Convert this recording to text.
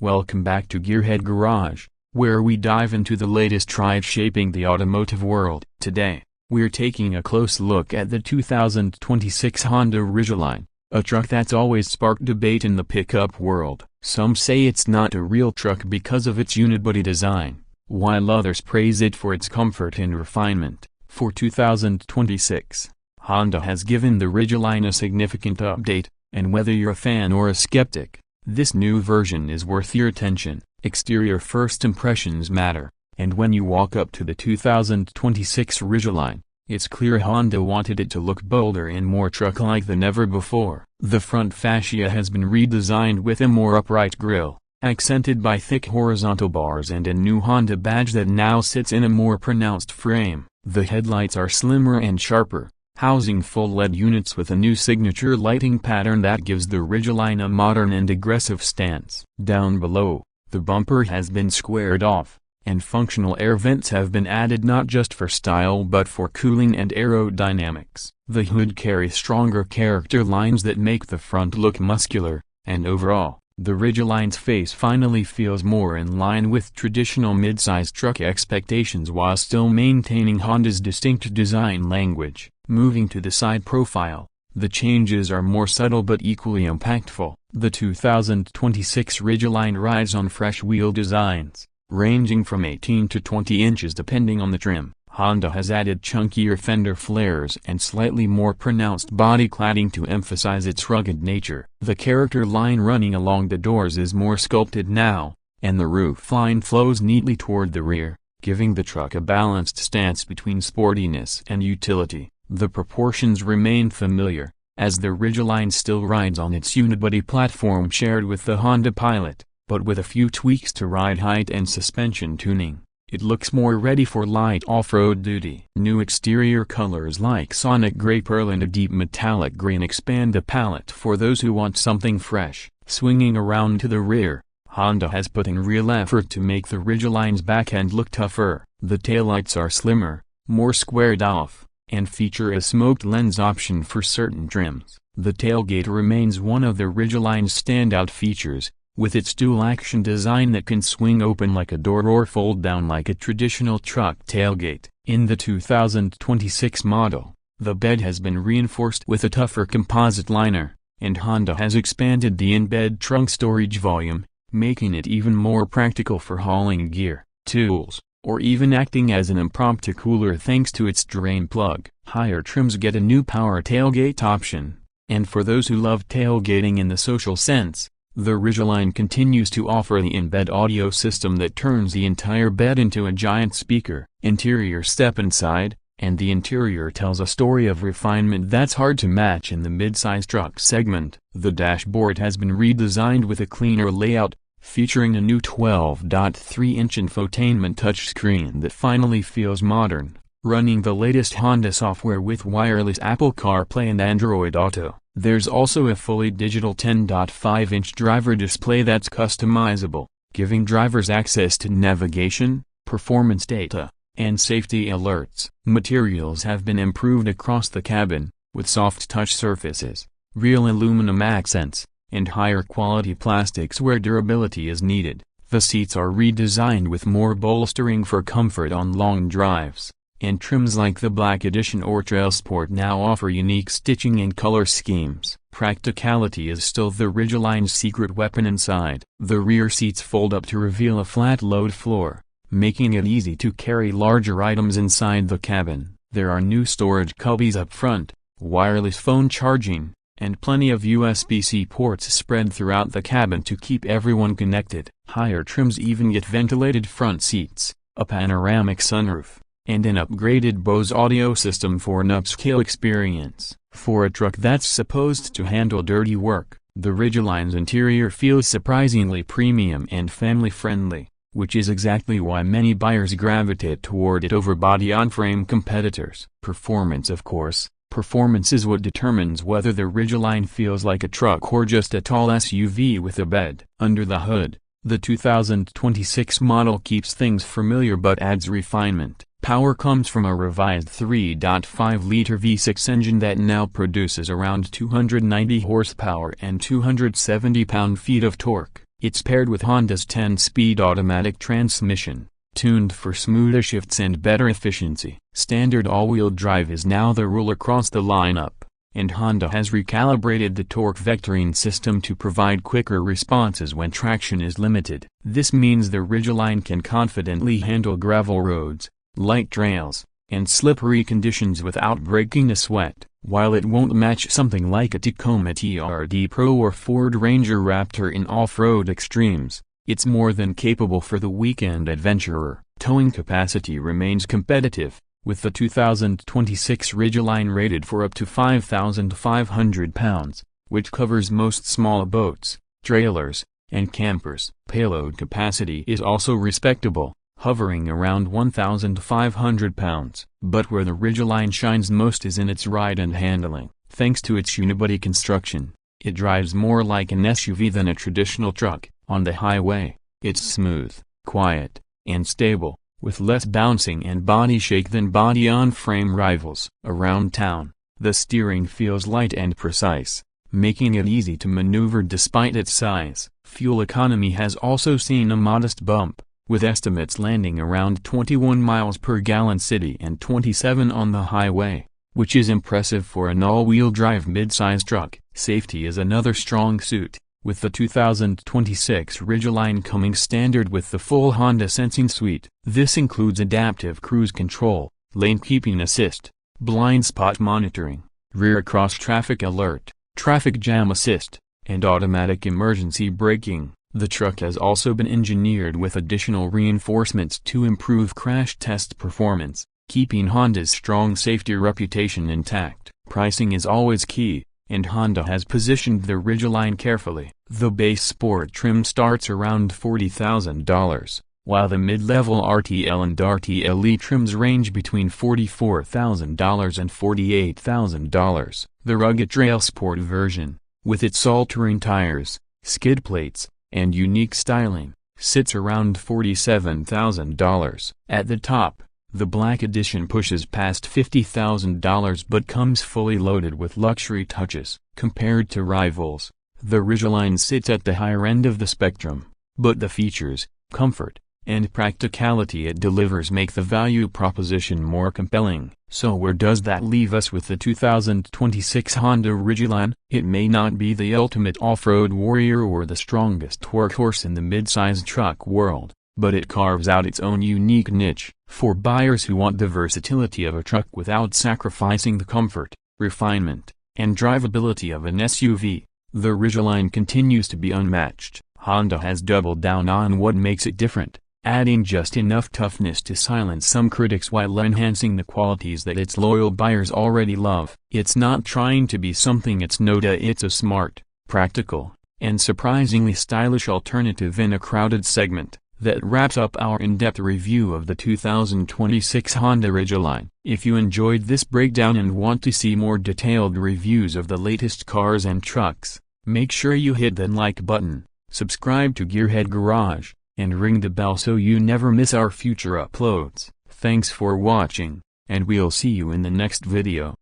Welcome back to Gearhead Garage, where we dive into the latest trends shaping the automotive world. Today, we're taking a close look at the 2026 Honda Ridgeline, a truck that's always sparked debate in the pickup world. Some say it's not a real truck because of its unibody design, while others praise it for its comfort and refinement. For 2026, Honda has given the Ridgeline a significant update, and whether you're a fan or a skeptic, this new version is worth your attention. Exterior first impressions matter, and when you walk up to the 2026 Ridgeline, it's clear Honda wanted it to look bolder and more truck-like than ever before. The front fascia has been redesigned with a more upright grille, accented by thick horizontal bars and a new Honda badge that now sits in a more pronounced frame. The headlights are slimmer and sharper, housing full LED units with a new signature lighting pattern that gives the Ridgeline a modern and aggressive stance. Down below, the bumper has been squared off, and functional air vents have been added not just for style but for cooling and aerodynamics. The hood carries stronger character lines that make the front look muscular, and overall, the Ridgeline's face finally feels more in line with traditional midsize truck expectations while still maintaining Honda's distinct design language. Moving to the side profile, the changes are more subtle but equally impactful. The 2026 Ridgeline rides on fresh wheel designs, ranging from 18 to 20 inches depending on the trim. Honda has added chunkier fender flares and slightly more pronounced body cladding to emphasize its rugged nature. The character line running along the doors is more sculpted now, and the roof line flows neatly toward the rear, giving the truck a balanced stance between sportiness and utility. The proportions remain familiar, as the Ridgeline still rides on its unibody platform shared with the Honda Pilot, but with a few tweaks to ride height and suspension tuning. It looks more ready for light off-road duty. New exterior colors like Sonic Gray Pearl and a deep metallic green expand the palette for those who want something fresh. Swinging around to the rear, Honda has put in real effort to make the Ridgeline's back end look tougher. The taillights are slimmer, more squared off, and feature a smoked lens option for certain trims. The tailgate remains one of the Ridgeline's standout features, with its dual-action design that can swing open like a door or fold down like a traditional truck tailgate. In the 2026 model, the bed has been reinforced with a tougher composite liner, and Honda has expanded the in-bed trunk storage volume, making it even more practical for hauling gear, tools, or even acting as an impromptu cooler thanks to its drain plug. Higher trims get a new power tailgate option, and for those who love tailgating in the social sense, the Ridgeline continues to offer the in-bed audio system that turns the entire bed into a giant speaker. Interior: step inside, and the interior tells a story of refinement that's hard to match in the midsize truck segment. The dashboard has been redesigned with a cleaner layout, featuring a new 12.3-inch infotainment touchscreen that finally feels modern, running the latest Honda software with wireless Apple CarPlay and Android Auto. There's also a fully digital 10.5-inch driver display that's customizable, giving drivers access to navigation, performance data, and safety alerts. Materials have been improved across the cabin, with soft touch surfaces, real aluminum accents, and higher quality plastics where durability is needed. The seats are redesigned with more bolstering for comfort on long drives, and trims like the Black Edition or Trail Sport now offer unique stitching and color schemes. Practicality is still the Ridgeline's secret weapon inside. The rear seats fold up to reveal a flat load floor, making it easy to carry larger items inside the cabin. There are new storage cubbies up front, wireless phone charging, and plenty of USB-C ports spread throughout the cabin to keep everyone connected. Higher trims even get ventilated front seats, a panoramic sunroof, and an upgraded Bose audio system for an upscale experience. For a truck that's supposed to handle dirty work, the Ridgeline's interior feels surprisingly premium and family-friendly, which is exactly why many buyers gravitate toward it over body-on-frame competitors. Performance: of course, performance is what determines whether the Ridgeline feels like a truck or just a tall SUV with a bed. Under the hood, the 2026 model keeps things familiar but adds refinement. Power comes from a revised 3.5-liter V6 engine that now produces around 290 horsepower and 270 pound-feet of torque. It's paired with Honda's 10-speed automatic transmission, tuned for smoother shifts and better efficiency. Standard all-wheel drive is now the rule across the lineup, and Honda has recalibrated the torque vectoring system to provide quicker responses when traction is limited. This means the Ridgeline can confidently handle gravel roads, light trails, and slippery conditions without breaking a sweat. While it won't match something like a Tacoma TRD Pro or Ford Ranger Raptor in off-road extremes, it's more than capable for the weekend adventurer. Towing capacity remains competitive, with the 2026 Ridgeline rated for up to 5,500 pounds, which covers most small boats, trailers, and campers. Payload capacity is also respectable, hovering around 1,500 pounds. But where the Ridgeline shines most is in its ride and handling. Thanks to its unibody construction, it drives more like an SUV than a traditional truck. On the highway, it's smooth, quiet, and stable, with less bouncing and body shake than body-on-frame rivals. Around town, the steering feels light and precise, making it easy to maneuver despite its size. Fuel economy has also seen a modest bump, with estimates landing around 21 miles per gallon city and 27 on the highway, which is impressive for an all-wheel drive mid-size truck. Safety is another strong suit, with the 2026 Ridgeline coming standard with the full Honda Sensing Suite. This includes adaptive cruise control, lane keeping assist, blind spot monitoring, rear cross-traffic alert, traffic jam assist, and automatic emergency braking. The truck has also been engineered with additional reinforcements to improve crash test performance, keeping Honda's strong safety reputation intact. Pricing is always key, and Honda has positioned the Ridgeline carefully. The base sport trim starts around $40,000, while the mid-level RTL and RTLE trims range between $44,000 and $48,000. The rugged Trail Sport version, with its all-terrain tires, skid plates, and unique styling, sits around $47,000. At the top, the Black Edition pushes past $50,000 but comes fully loaded with luxury touches. Compared to rivals, the Ridgeline sits at the higher end of the spectrum, but the features, comfort, and practicality it delivers make the value proposition more compelling. So where does that leave us with the 2026 Honda Ridgeline? It may not be the ultimate off-road warrior or the strongest workhorse in the mid-sized truck world, but it carves out its own unique niche. For buyers who want the versatility of a truck without sacrificing the comfort, refinement, and drivability of an SUV, the Ridgeline continues to be unmatched. Honda has doubled down on what makes it different, adding just enough toughness to silence some critics while enhancing the qualities that its loyal buyers already love. It's not trying to be something it's not. It's a smart, practical, and surprisingly stylish alternative in a crowded segment. That wraps up our in-depth review of the 2026 Honda Ridgeline. If you enjoyed this breakdown and want to see more detailed reviews of the latest cars and trucks, make sure you hit that like button, subscribe to Gearhead Garage, and ring the bell so you never miss our future uploads. Thanks for watching, and we'll see you in the next video.